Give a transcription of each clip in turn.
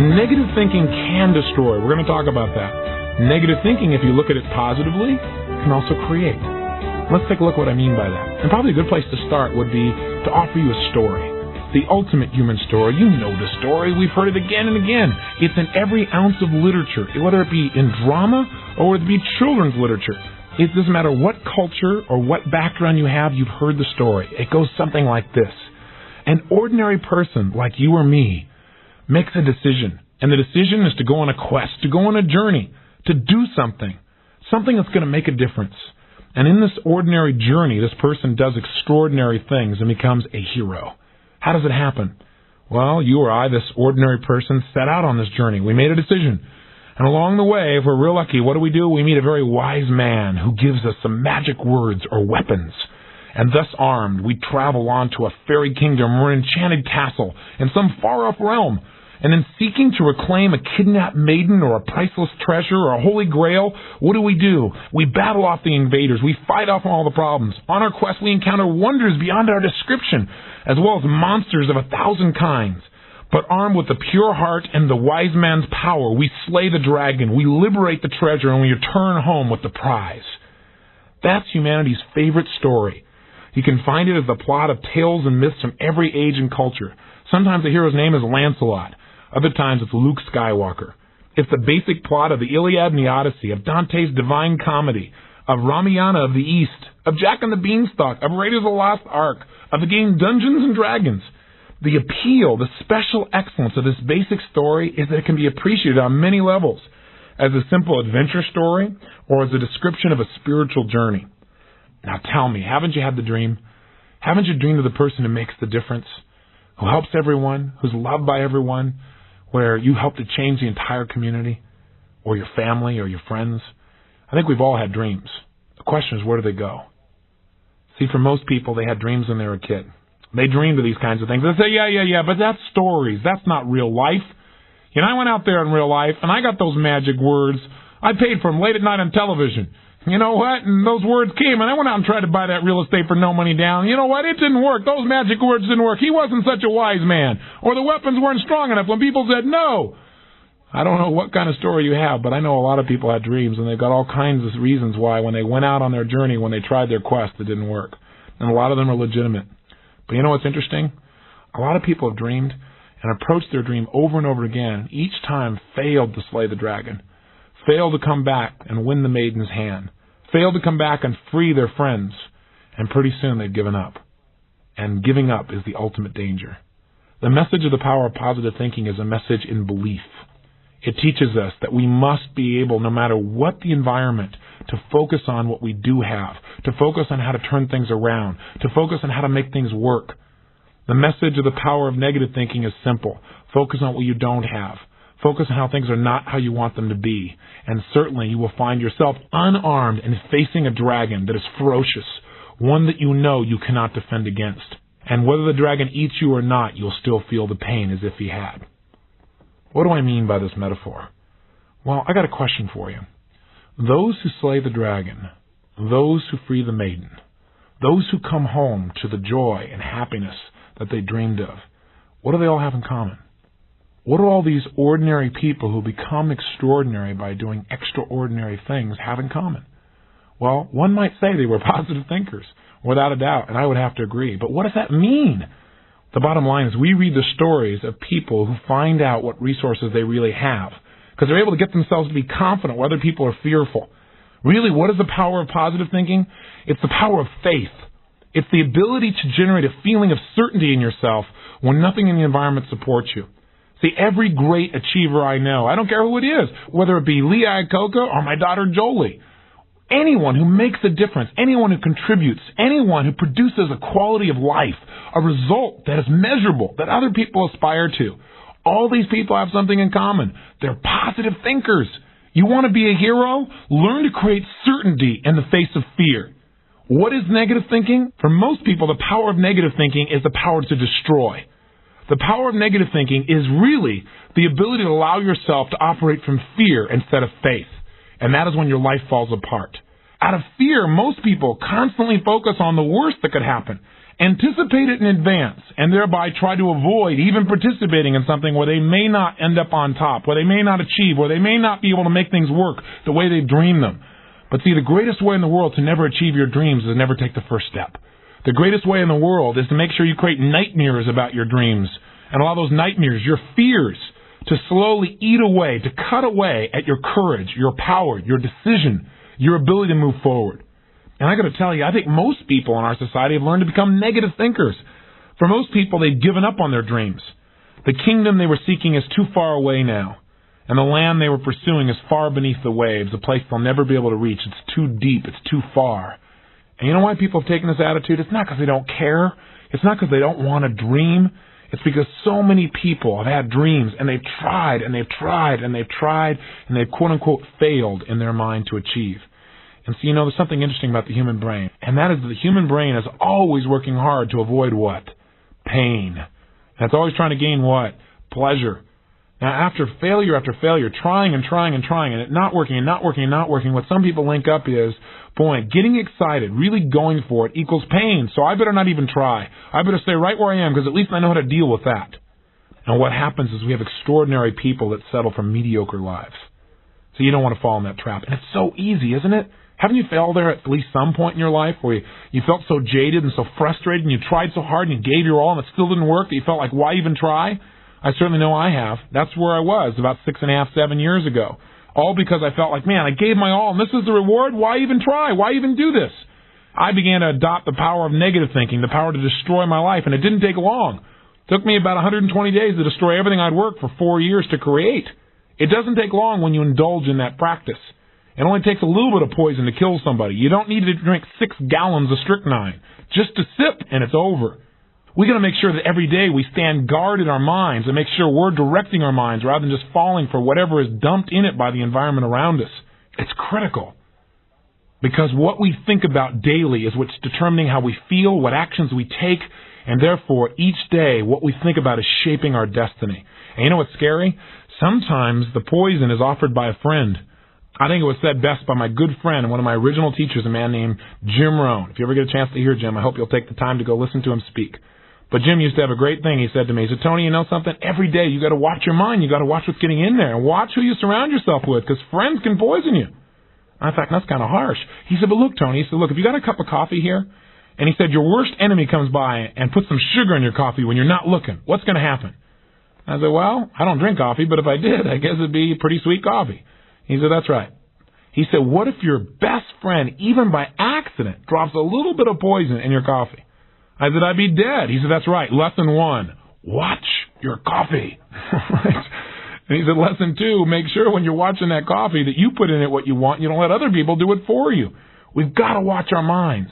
Negative thinking can destroy. We're going to talk about that. Negative thinking, if you look at it positively, can also create. Let's take a look at what I mean by that. And probably a good place to start would be to offer you a story. The ultimate human story. You know the story. We've heard it again and again. It's in every ounce of literature, whether it be in drama or whether it be children's literature. It doesn't matter what culture or what background you have, you've heard the story. It goes something like this. An ordinary person like you or me makes a decision. And the decision is to go on a quest, to go on a journey, to do something that's going to make a difference. And in this ordinary journey, this person does extraordinary things and becomes a hero. How does it happen? Well, you or I, this ordinary person, set out on this journey. We made a decision. And along the way, if we're real lucky, what do? We meet a very wise man who gives us some magic words or weapons. And thus armed, we travel on to a fairy kingdom or an enchanted castle in some far-off realm. And in seeking to reclaim a kidnapped maiden or a priceless treasure or a holy grail, what do? We battle off the invaders. We fight off all the problems. On our quest, we encounter wonders beyond our description, as well as monsters of 1,000 kinds. But armed with the pure heart and the wise man's power, we slay the dragon, we liberate the treasure, and we return home with the prize. That's humanity's favorite story. You can find it as the plot of tales and myths from every age and culture. Sometimes the hero's name is Lancelot. Other times it's Luke Skywalker. It's the basic plot of the Iliad and the Odyssey, of Dante's Divine Comedy, of Ramayana of the East, of Jack and the Beanstalk, of Raiders of the Lost Ark, of the game Dungeons and Dragons. The appeal, the special excellence of this basic story is that it can be appreciated on many levels, as a simple adventure story or as a description of a spiritual journey. Now tell me, haven't you had the dream? Haven't you dreamed of the person who makes the difference, who helps everyone, who's loved by everyone, where you help to change the entire community, or your family, or your friends? I think we've all had dreams. The question is, where do they go? See, for most people, they had dreams when they were a kid. They dreamed of these kinds of things. They say, yeah, but that's stories. That's not real life. You know, I went out there in real life, and I got those magic words. I paid for them late at night on television. You know what? And those words came, and I went out and tried to buy that real estate for no money down. You know what? It didn't work. Those magic words didn't work. He wasn't such a wise man. Or the weapons weren't strong enough when people said no. I don't know what kind of story you have, but I know a lot of people had dreams, and they've got all kinds of reasons why when they went out on their journey, when they tried their quest, it didn't work. And a lot of them are legitimate. But you know what's interesting? A lot of people have dreamed and approached their dream over and over again, each time failed to slay the dragon, failed to come back and win the maiden's hand, failed to come back and free their friends, and pretty soon they've given up. And giving up is the ultimate danger. The message of the power of positive thinking is a message in belief. It teaches us that we must be able, no matter what the environment, to focus on what we do have, to focus on how to turn things around, to focus on how to make things work. The message of the power of negative thinking is simple. Focus on what you don't have. Focus on how things are not how you want them to be. And certainly you will find yourself unarmed and facing a dragon that is ferocious, one that you know you cannot defend against. And whether the dragon eats you or not, you'll still feel the pain as if he had. What do I mean by this metaphor? Well, I got a question for you. Those who slay the dragon, those who free the maiden, those who come home to the joy and happiness that they dreamed of, what do they all have in common? What do all these ordinary people who become extraordinary by doing extraordinary things have in common? Well, one might say they were positive thinkers, without a doubt, and I would have to agree. But what does that mean? The bottom line is we read the stories of people who find out what resources they really have, because they're able to get themselves to be confident where other people are fearful. Really, what is the power of positive thinking? It's the power of faith. It's the ability to generate a feeling of certainty in yourself when nothing in the environment supports you. See, every great achiever I know, I don't care who it is, whether it be Lee Iacocca or my daughter Jolie, anyone who makes a difference, anyone who contributes, anyone who produces a quality of life, a result that is measurable, that other people aspire to, all these people have something in common. They're positive thinkers. You want to be a hero? Learn to create certainty in the face of fear. What is negative thinking? For most people, the power of negative thinking is the power to destroy. The power of negative thinking is really the ability to allow yourself to operate from fear instead of faith. And that is when your life falls apart. Out of fear, most people constantly focus on the worst that could happen. anticipate it in advance, and thereby try to avoid even participating in something where they may not end up on top, where they may not achieve, where they may not be able to make things work the way they've dreamed them. But see, the greatest way in the world to never achieve your dreams is to never take the first step. The greatest way in the world is to make sure you create nightmares about your dreams, and allow those nightmares, your fears, to slowly eat away, to cut away at your courage, your power, your decision, your ability to move forward. And I got to tell you, I think most people in our society have learned to become negative thinkers. For most people, they've given up on their dreams. The kingdom they were seeking is too far away now, and the land they were pursuing is far beneath the waves, a place they'll never be able to reach. It's too deep. It's too far. And you know why people have taken this attitude? It's not because they don't care. It's not because they don't want to dream. It's because so many people have had dreams, and they've tried, and they've tried, and they've tried, and they've quote-unquote failed in their mind to achieve. And so, there's something interesting about the human brain, and that is that the human brain is always working hard to avoid what? Pain. And it's always trying to gain what? Pleasure. Now, after failure, trying and trying and trying, and it not working and not working and not working, what some people link up is, boy, getting excited, really going for it equals pain, so I better not even try. I better stay right where I am because at least I know how to deal with that. And what happens is we have extraordinary people that settle for mediocre lives. So you don't want to fall in that trap. And it's so easy, isn't it? Haven't you fell there at least some point in your life where you felt so jaded and so frustrated and you tried so hard and you gave your all and it still didn't work that you felt like, why even try? I certainly know I have. That's where I was about 6.5, 7 years ago. All because I felt like, man, I gave my all and this is the reward? Why even try? Why even do this? I began to adopt the power of negative thinking, the power to destroy my life, and it didn't take long. It took me about 120 days to destroy everything I'd worked for 4 years to create. It doesn't take long when you indulge in that practice. It only takes a little bit of poison to kill somebody. You don't need to drink 6 gallons of strychnine. Just a sip, and it's over. We got to make sure that every day we stand guard in our minds and make sure we're directing our minds rather than just falling for whatever is dumped in it by the environment around us. It's critical. Because what we think about daily is what's determining how we feel, what actions we take, and therefore each day what we think about is shaping our destiny. And you know what's scary? Sometimes the poison is offered by a friend. I think it was said best by my good friend and one of my original teachers, a man named Jim Rohn. If you ever get a chance to hear Jim, I hope you'll take the time to go listen to him speak. But Jim used to have a great thing he said to me. He said, Tony, you know something? Every day you got to watch your mind. You got to watch what's getting in there and watch who you surround yourself with because friends can poison you. In fact, that's kind of harsh. He said, but look, Tony, he said, look, if you got a cup of coffee here, and he said your worst enemy comes by and puts some sugar in your coffee when you're not looking, what's going to happen? I said, well, I don't drink coffee, but if I did, I guess it'd be pretty sweet coffee. He said, that's right. He said, what if your best friend, even by accident, drops a little bit of poison in your coffee? I said, I'd be dead. He said, that's right. Lesson 1, watch your coffee. And he said, lesson 2, make sure when you're watching that coffee that you put in it what you want and you don't let other people do it for you. We've got to watch our minds.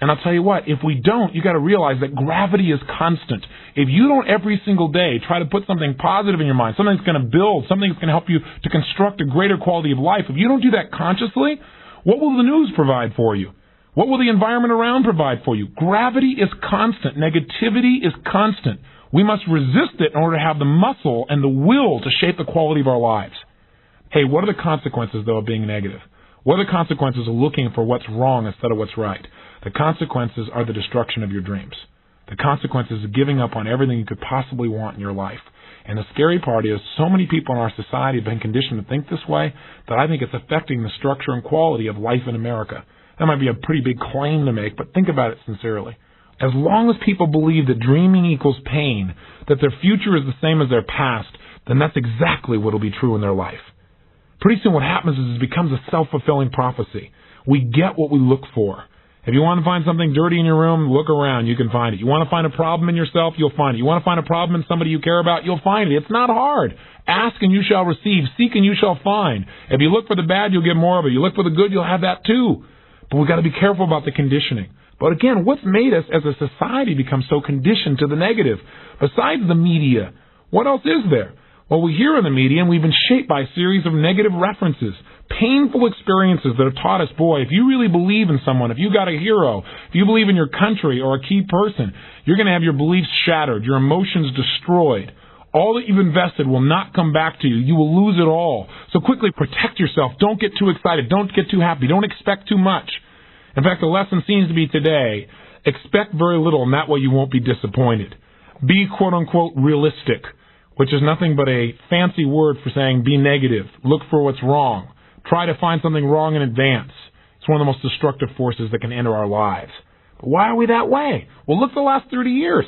And I'll tell you what, if we don't, you got to realize that gravity is constant. If you don't every single day try to put something positive in your mind, something that's going to build, something that's going to help you to construct a greater quality of life, if you don't do that consciously, what will the news provide for you? What will the environment around provide for you? Gravity is constant. Negativity is constant. We must resist it in order to have the muscle and the will to shape the quality of our lives. Hey, what are the consequences, though, of being negative? What are the consequences of looking for what's wrong instead of what's right? The consequences are the destruction of your dreams. The consequences of giving up on everything you could possibly want in your life. And the scary part is so many people in our society have been conditioned to think this way that I think it's affecting the structure and quality of life in America. That might be a pretty big claim to make, but think about it sincerely. As long as people believe that dreaming equals pain, that their future is the same as their past, then that's exactly what will be true in their life. Pretty soon what happens is it becomes a self-fulfilling prophecy. We get what we look for. If you want to find something dirty in your room, look around. You can find it. You want to find a problem in yourself, you'll find it. You want to find a problem in somebody you care about, you'll find it. It's not hard. Ask and you shall receive. Seek and you shall find. If you look for the bad, you'll get more of it. You look for the good, you'll have that too. But we've got to be careful about the conditioning. But again, what's made us as a society become so conditioned to the negative? Besides the media, what else is there? Well, we hear in the media, and we've been shaped by a series of negative references, painful experiences that have taught us, boy, if you really believe in someone, if you got a hero, if you believe in your country or a key person, you're going to have your beliefs shattered, your emotions destroyed. All that you've invested will not come back to you. You will lose it all. So quickly protect yourself. Don't get too excited. Don't get too happy. Don't expect too much. In fact, the lesson seems to be today Expect very little, and that way you won't be disappointed. Be, quote-unquote, realistic, which is nothing but a fancy word for saying be negative. Look for what's wrong. Try to find something wrong in advance. It's one of the most destructive forces that can enter our lives. But why are we that way? Well, look at the last 30 years.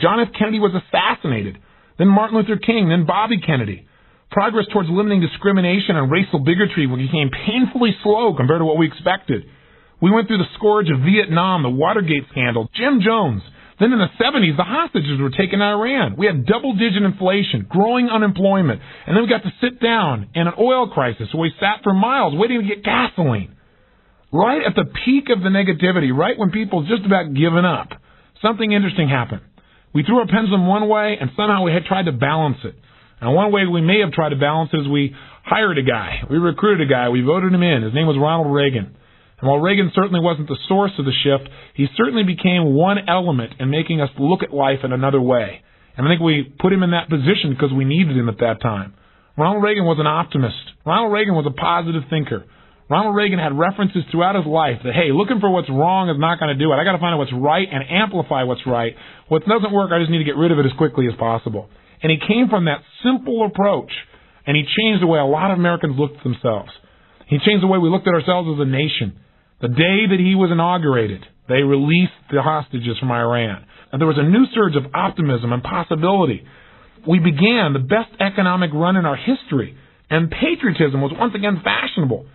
John F. Kennedy was assassinated. Then Martin Luther King. Then Bobby Kennedy. Progress towards limiting discrimination and racial bigotry became painfully slow compared to what we expected. We went through the scourge of Vietnam, the Watergate scandal, Jim Jones. Then in the 70s, the hostages were taken to Iran. We had double-digit inflation, growing unemployment, and then we got to sit down in an oil crisis where we sat for miles waiting to get gasoline. Right at the peak of the negativity, right when people just about given up, something interesting happened. We threw our pendulum one way, and somehow we had tried to balance it. And one way we may have tried to balance it is we hired a guy. We recruited a guy. We voted him in. His name was Ronald Reagan. And while Reagan certainly wasn't the source of the shift, he certainly became one element in making us look at life in another way. And I think we put him in that position because we needed him at that time. Ronald Reagan was an optimist. Ronald Reagan was a positive thinker. Ronald Reagan had references throughout his life that, hey, looking for what's wrong is not going to do it. I got to find out what's right and amplify what's right. What doesn't work, I just need to get rid of it as quickly as possible. And he came from that simple approach, and he changed the way a lot of Americans looked at themselves. He changed the way we looked at ourselves as a nation. The day that he was inaugurated, they released the hostages from Iran. And there was a new surge of optimism and possibility. We began the best economic run in our history, and patriotism was once again fashionable.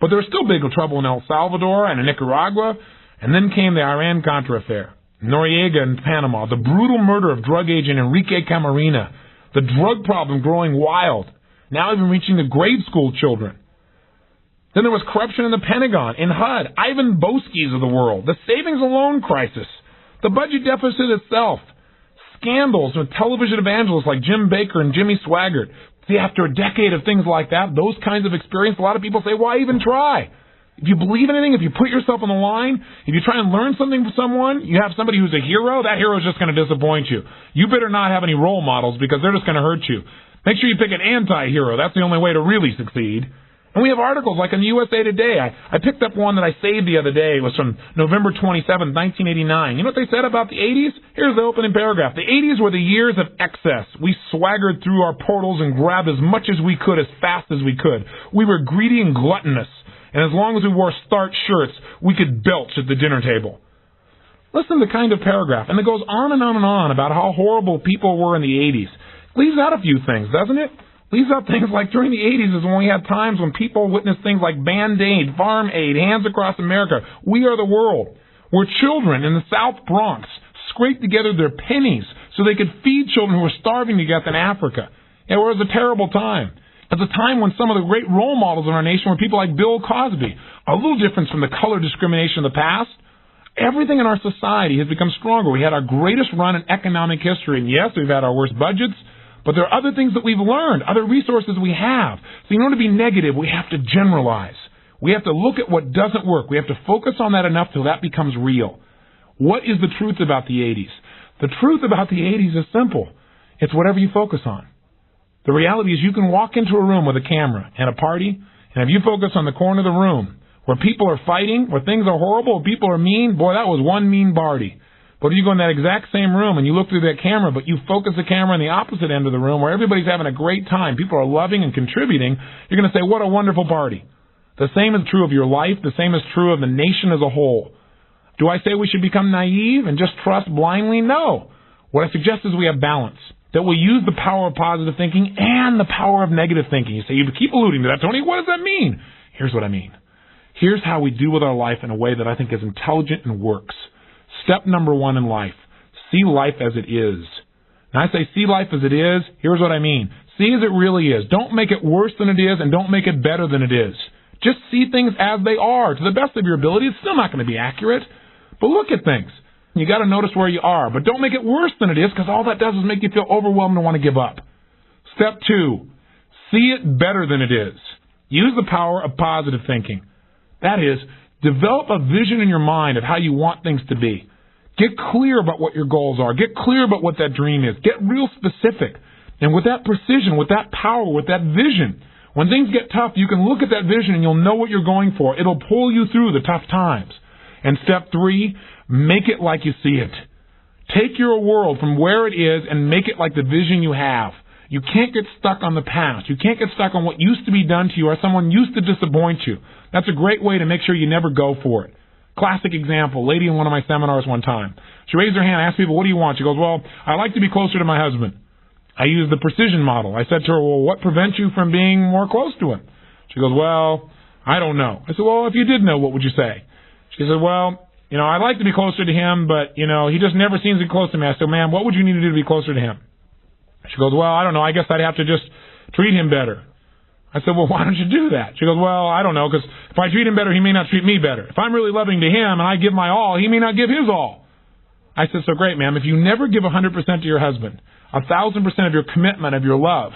But there was still big trouble in El Salvador and in Nicaragua, and then came the Iran-Contra affair, Noriega in Panama, the brutal murder of drug agent Enrique Camarena, the drug problem growing wild, now even reaching the grade school children. Then there was corruption in the Pentagon, in HUD, Ivan Boschis of the world, the savings and loan crisis, the budget deficit itself, scandals with television evangelists like Jim Baker and Jimmy Swaggart. See, after a decade of things like that, those kinds of experience, a lot of people say, why even try? If you believe in anything, if you put yourself on the line, if you try and learn something from someone, you have somebody who's a hero, that hero is just going to disappoint you. You better not have any role models because they're just going to hurt you. Make sure you pick an anti-hero. That's the only way to really succeed. And we have articles like in the USA Today. I picked up one that I saved the other day. It was from November 27, 1989. You know what they said about the 80s? Here's the opening paragraph. The 80s were the years of excess. We swaggered through our portals and grabbed as much as we could as fast as we could. We were greedy and gluttonous. And as long as we wore starched shirts, we could belch at the dinner table. Listen to the kind of paragraph. And it goes on and on and on about how horrible people were in the 80s. Leaves out a few things, doesn't it? Leaves out things like during the 80s is when we had times when people witnessed things like Band-Aid, Farm Aid, Hands Across America, We Are the World, where children in the South Bronx scraped together their pennies so they could feed children who were starving to death in Africa. It was a terrible time. It was a time when some of the great role models in our nation were people like Bill Cosby. A little difference from the color discrimination of the past. Everything in our society has become stronger. We had our greatest run in economic history, and yes, we've had our worst budgets. But there are other things that we've learned, other resources we have. So in order to be negative, we have to generalize. We have to look at what doesn't work. We have to focus on that enough till that becomes real. What is the truth about the 80s? The truth about the 80s is simple. It's whatever you focus on. The reality is you can walk into a room with a camera and a party, and if you focus on the corner of the room where people are fighting, where things are horrible, where people are mean, boy, that was one mean party. But if you go in that exact same room and you look through that camera, but you focus the camera on the opposite end of the room where everybody's having a great time, people are loving and contributing, you're going to say, what a wonderful party. The same is true of your life. The same is true of the nation as a whole. Do I say we should become naive and just trust blindly? No. What I suggest is we have balance, that we use the power of positive thinking and the power of negative thinking. You say, you keep alluding to that, Tony. What does that mean? Here's what I mean. Here's how we do with our life in a way that I think is intelligent and works. Step number one in life, see life as it is. Now I say see life as it is, here's what I mean. See as it really is. Don't make it worse than it is and don't make it better than it is. Just see things as they are. To the best of your ability, it's still not going to be accurate. But look at things. You got to notice where you are. But don't make it worse than it is because all that does is make you feel overwhelmed and want to give up. Step two, see it better than it is. Use the power of positive thinking. That is, develop a vision in your mind of how you want things to be. Get clear about what your goals are. Get clear about what that dream is. Get real specific. And with that precision, with that power, with that vision, when things get tough, you can look at that vision and you'll know what you're going for. It'll pull you through the tough times. And step 3, make it like you see it. Take your world from where it is and make it like the vision you have. You can't get stuck on the past. You can't get stuck on what used to be done to you or someone used to disappoint you. That's a great way to make sure you never go for it. Classic example, lady in one of my seminars one time. She raised her hand, asked people, what do you want? She goes, well, I'd like to be closer to my husband. I used the precision model. I said to her, well, what prevents you from being more close to him? She goes, well, I don't know. I said, well, if you did know, what would you say? She said, well, I'd like to be closer to him, but, he just never seems to be close to me. I said, ma'am, what would you need to do to be closer to him? She goes, well, I don't know. I guess I'd have to just treat him better. I said, well, why don't you do that? She goes, well, I don't know, because if I treat him better, he may not treat me better. If I'm really loving to him and I give my all, he may not give his all. I said, so great, ma'am. If you never give 100% to your husband, 1,000% of your commitment, of your love,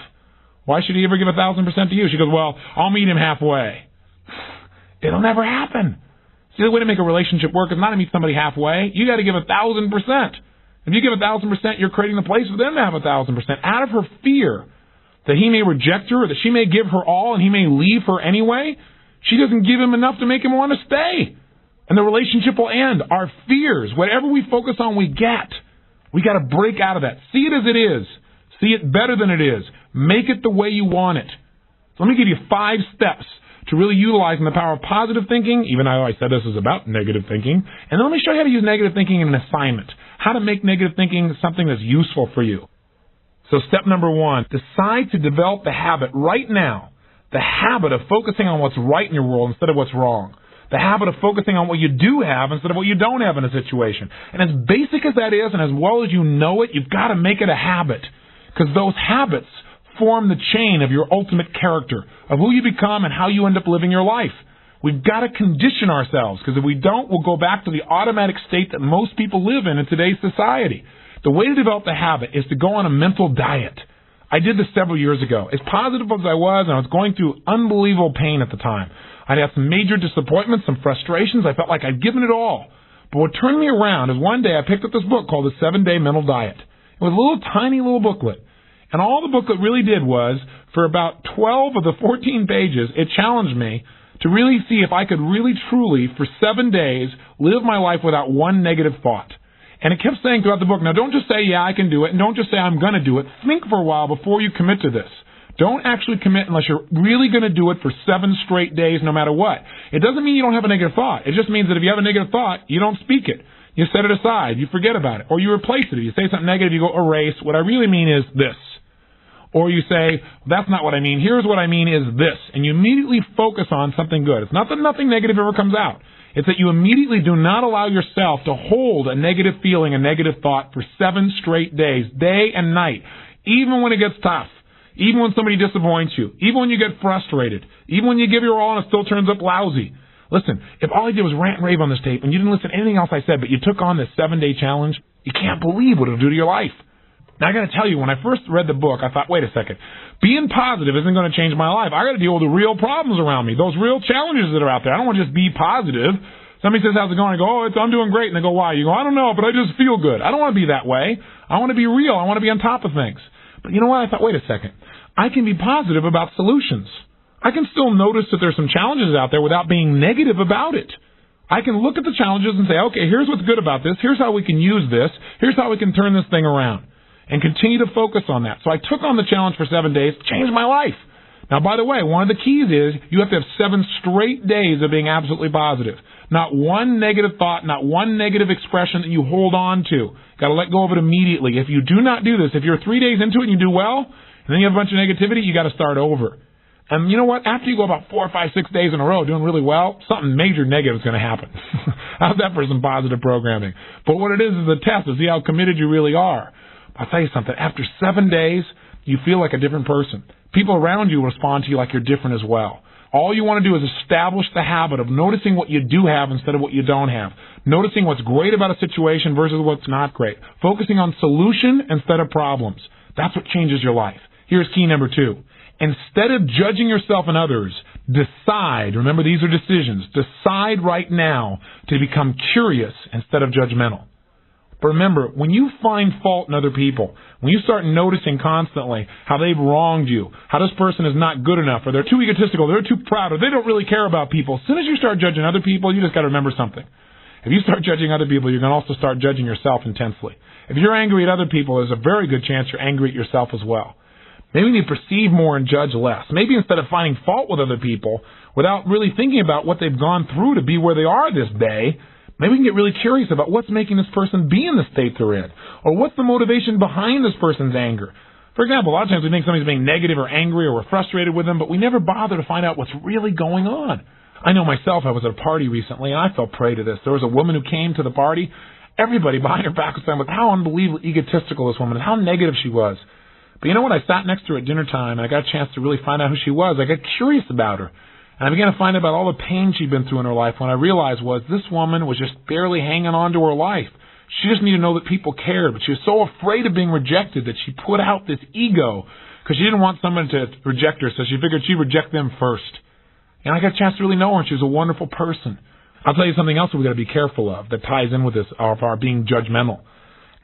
why should he ever give 1,000% to you? She goes, well, I'll meet him halfway. It'll never happen. See, the way to make a relationship work is not to meet somebody halfway. You got to give 1,000%. If you give 1,000%, you're creating the place for them to have 1,000%. Out of her fear that he may reject her, or that she may give her all and he may leave her anyway, she doesn't give him enough to make him want to stay. And the relationship will end. Our fears, whatever we focus on, we get. We got to break out of that. See it as it is. See it better than it is. Make it the way you want it. So let me give you 5 steps to really utilizing the power of positive thinking, even though I said this is about negative thinking. And then let me show you how to use negative thinking in an assignment. How to make negative thinking something that's useful for you. So step number 1, decide to develop the habit right now, the habit of focusing on what's right in your world instead of what's wrong. The habit of focusing on what you do have instead of what you don't have in a situation. And as basic as that is, and as well as you know it, you've got to make it a habit. Because those habits form the chain of your ultimate character, of who you become and how you end up living your life. We've got to condition ourselves, because if we don't, we'll go back to the automatic state that most people live in today's society. The way to develop the habit is to go on a mental diet. I did this several years ago. As positive as I was, and I was going through unbelievable pain at the time. I'd had some major disappointments, some frustrations. I felt like I'd given it all. But what turned me around is one day I picked up this book called The 7-Day Mental Diet. It was a little tiny little booklet. And all the booklet really did was, for about 12 of the 14 pages, it challenged me to really see if I could really truly, for 7 days, live my life without one negative thought. And it kept saying throughout the book, now don't just say, yeah, I can do it, and don't just say, I'm going to do it. Think for a while before you commit to this. Don't actually commit unless you're really going to do it for 7 straight days no matter what. It doesn't mean you don't have a negative thought. It just means that if you have a negative thought, you don't speak it. You set it aside. You forget about it. Or you replace it. If you say something negative, you go erase. What I really mean is this. Or you say, that's not what I mean. Here's what I mean is this. And you immediately focus on something good. It's not that nothing negative ever comes out. It's that you immediately do not allow yourself to hold a negative feeling, a negative thought for 7 straight days, day and night, even when it gets tough. Even when somebody disappoints you, even when you get frustrated, even when you give your all and it still turns up lousy. Listen, if all I did was rant and rave on this tape and you didn't listen to anything else I said, but you took on this 7-day challenge, you can't believe what it'll do to your life. Now, I got to tell you, when I first read the book, I thought, wait a second, being positive isn't going to change my life. I got to deal with the real problems around me, those real challenges that are out there. I don't want to just be positive. Somebody says, how's it going? I go, I'm doing great. And they go, why? You go, I don't know, but I just feel good. I don't want to be that way. I want to be real. I want to be on top of things. But you know what? I thought, wait a second. I can be positive about solutions. I can still notice that there's some challenges out there without being negative about it. I can look at the challenges and say, okay, here's what's good about this. Here's how we can use this. Here's how we can turn this thing around. And continue to focus on that. So I took on the challenge for 7 days, changed my life. Now, by the way, one of the keys is you have to have 7 straight days of being absolutely positive. Not one negative thought, not one negative expression that you hold on to. Got to let go of it immediately. If you do not do this, if you're 3 days into it and you do well, and then you have a bunch of negativity, you got to start over. And you know what? After you go about 4, 5, 6 days in a row doing really well, something major negative is going to happen. How's that for some positive programming? But what it is a test to see how committed you really are. I'll tell you something. After 7 days, you feel like a different person. People around you respond to you like you're different as well. All you want to do is establish the habit of noticing what you do have instead of what you don't have. Noticing what's great about a situation versus what's not great. Focusing on solution instead of problems. That's what changes your life. Here's key number 2. Instead of judging yourself and others, decide, remember these are decisions, decide right now to become curious instead of judgmental. But remember, when you find fault in other people, when you start noticing constantly how they've wronged you, how this person is not good enough, or they're too egotistical, they're too proud, or they don't really care about people, as soon as you start judging other people, you just got to remember something. If you start judging other people, you're going to also start judging yourself intensely. If you're angry at other people, there's a very good chance you're angry at yourself as well. Maybe we need to perceive more and judge less. Maybe instead of finding fault with other people without really thinking about what they've gone through to be where they are this day, maybe we can get really curious about what's making this person be in the state they're in, or what's the motivation behind this person's anger. For example, a lot of times we think somebody's being negative or angry or we're frustrated with them, but we never bother to find out what's really going on. I know myself, I was at a party recently, and I fell prey to this. There was a woman who came to the party. Everybody behind her back was saying how unbelievably egotistical this woman is, how negative she was. But you know what? I sat next to her at dinner time, and I got a chance to really find out who she was. I got curious about her. And I began to find out about all the pain she'd been through in her life. What I realized was this woman was just barely hanging on to her life. She just needed to know that people cared, but she was so afraid of being rejected that she put out this ego because she didn't want someone to reject her, so she figured she'd reject them first. And I got a chance to really know her, and she was a wonderful person. I'll tell you something else that we've got to be careful of that ties in with this, of our being judgmental.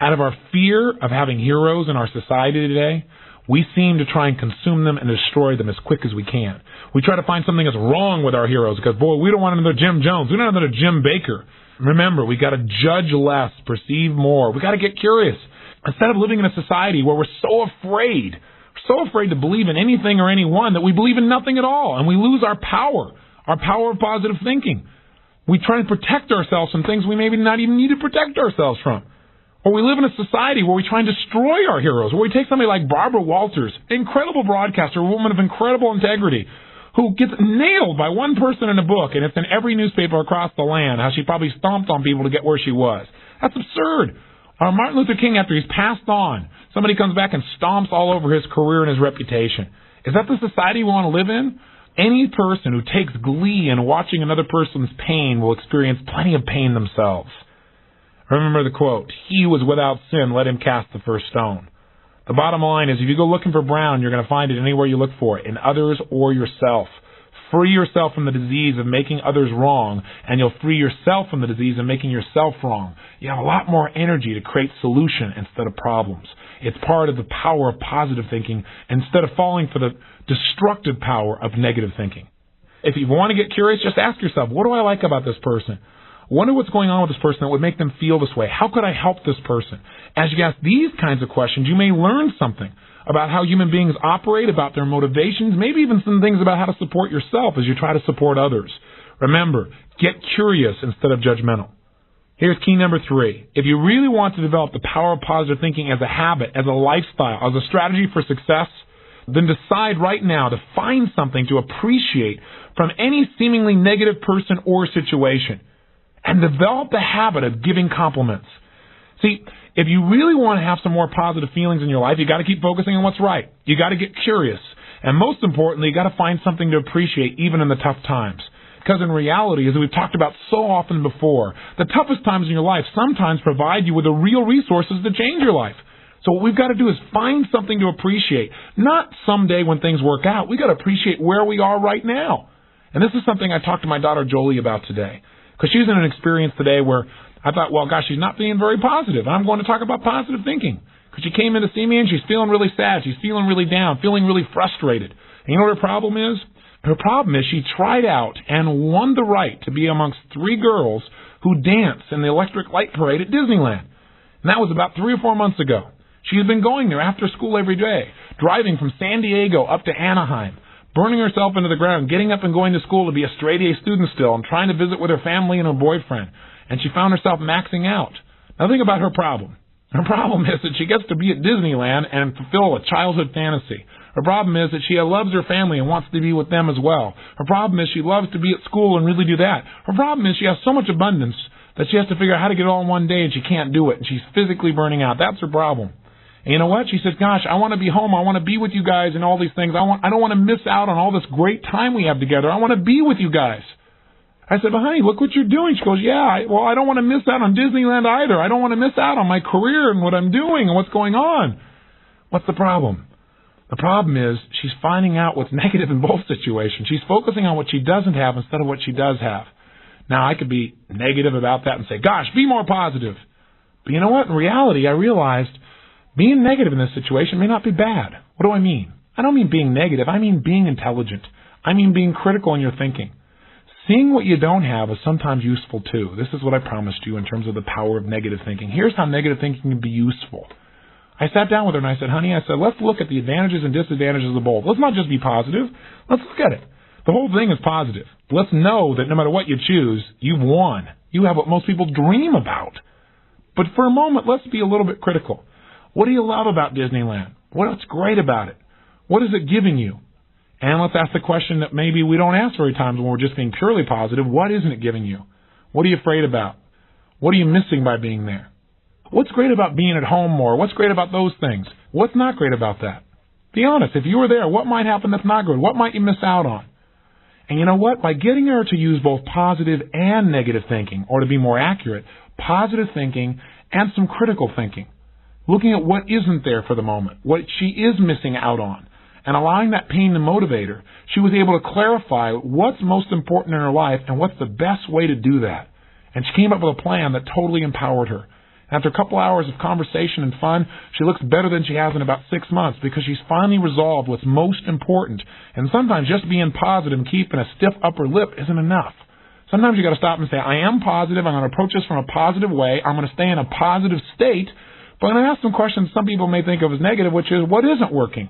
Out of our fear of having heroes in our society today, we seem to try and consume them and destroy them as quick as we can. We try to find something that's wrong with our heroes because, boy, we don't want another Jim Jones. We don't want another Jim Baker. Remember, we got to judge less, perceive more. We got to get curious. Instead of living in a society where we're so afraid to believe in anything or anyone that we believe in nothing at all, and we lose our power of positive thinking. We try to protect ourselves from things we maybe not even need to protect ourselves from. Or we live in a society where we try and destroy our heroes, where we take somebody like Barbara Walters, incredible broadcaster, a woman of incredible integrity, who gets nailed by one person in a book, and it's in every newspaper across the land, how she probably stomped on people to get where she was. That's absurd. Or Martin Luther King, after he's passed on, somebody comes back and stomps all over his career and his reputation. Is that the society we want to live in? Any person who takes glee in watching another person's pain will experience plenty of pain themselves. Remember the quote, "He who was without sin, let him cast the first stone." The bottom line is, if you go looking for Brown, you're going to find it anywhere you look for it, in others or yourself. Free yourself from the disease of making others wrong, and you'll free yourself from the disease of making yourself wrong. You have a lot more energy to create solution instead of problems. It's part of the power of positive thinking instead of falling for the destructive power of negative thinking. If you want to get curious, just ask yourself, what do I like about this person? Wonder what's going on with this person that would make them feel this way. How could I help this person? As you ask these kinds of questions, you may learn something about how human beings operate, about their motivations, maybe even some things about how to support yourself as you try to support others. Remember, get curious instead of judgmental. Here's key number 3. If you really want to develop the power of positive thinking as a habit, as a lifestyle, as a strategy for success, then decide right now to find something to appreciate from any seemingly negative person or situation. And develop the habit of giving compliments. See, if you really want to have some more positive feelings in your life, you got to keep focusing on what's right. You got to get curious. And most importantly, you got to find something to appreciate even in the tough times. Because in reality, as we've talked about so often before, the toughest times in your life sometimes provide you with the real resources to change your life. So what we've got to do is find something to appreciate. Not someday when things work out. We've got to appreciate where we are right now. And this is something I talked to my daughter Jolie about today. Because she's in an experience today where I thought, well, gosh, she's not being very positive. And I'm going to talk about positive thinking. Because she came in to see me and she's feeling really sad. She's feeling really down, feeling really frustrated. And you know what her problem is? Her problem is she tried out and won the right to be amongst 3 girls who dance in the electric light parade at Disneyland. And that was about 3 or 4 months ago. She had been going there after school every day, driving from San Diego up to Anaheim, burning herself into the ground, getting up and going to school to be a straight-A student still, and trying to visit with her family and her boyfriend. And she found herself maxing out. Now think about her problem. Her problem is that she gets to be at Disneyland and fulfill a childhood fantasy. Her problem is that she loves her family and wants to be with them as well. Her problem is she loves to be at school and really do that. Her problem is she has so much abundance that she has to figure out how to get it all in one day, and she can't do it, and she's physically burning out. That's her problem. And you know what? She says, gosh, I want to be home. I want to be with you guys and all these things. I don't want to miss out on all this great time we have together. I want to be with you guys. I said, well, honey, look what you're doing. She goes, yeah, I don't want to miss out on Disneyland either. I don't want to miss out on my career and what I'm doing and what's going on. What's the problem? The problem is she's finding out what's negative in both situations. She's focusing on what she doesn't have instead of what she does have. Now, I could be negative about that and say, gosh, be more positive. But you know what? In reality, I realized being negative in this situation may not be bad. What do I mean? I don't mean being negative. I mean being intelligent. I mean being critical in your thinking. Seeing what you don't have is sometimes useful too. This is what I promised you in terms of the power of negative thinking. Here's how negative thinking can be useful. I sat down with her and I said, honey, let's look at the advantages and disadvantages of both. Let's not just be positive. Let's look at it. The whole thing is positive. Let's know that no matter what you choose, you've won. You have what most people dream about. But for a moment, let's be a little bit critical. What do you love about Disneyland? What's great about it? What is it giving you? And let's ask the question that maybe we don't ask very times when we're just being purely positive. What isn't it giving you? What are you afraid about? What are you missing by being there? What's great about being at home more? What's great about those things? What's not great about that? Be honest. If you were there, what might happen that's not good? What might you miss out on? And you know what? By getting her to use both positive and negative thinking, or to be more accurate, positive thinking and some critical thinking, looking at what isn't there for the moment, what she is missing out on, and allowing that pain to motivate her, she was able to clarify what's most important in her life and what's the best way to do that. And she came up with a plan that totally empowered her. After a couple hours of conversation and fun, she looks better than she has in about 6 months because she's finally resolved what's most important. And sometimes just being positive and keeping a stiff upper lip isn't enough. Sometimes you got to stop and say, I am positive. I'm going to approach this from a positive way. I'm going to stay in a positive state. But I'm going to ask some questions some people may think of as negative, which is, what isn't working?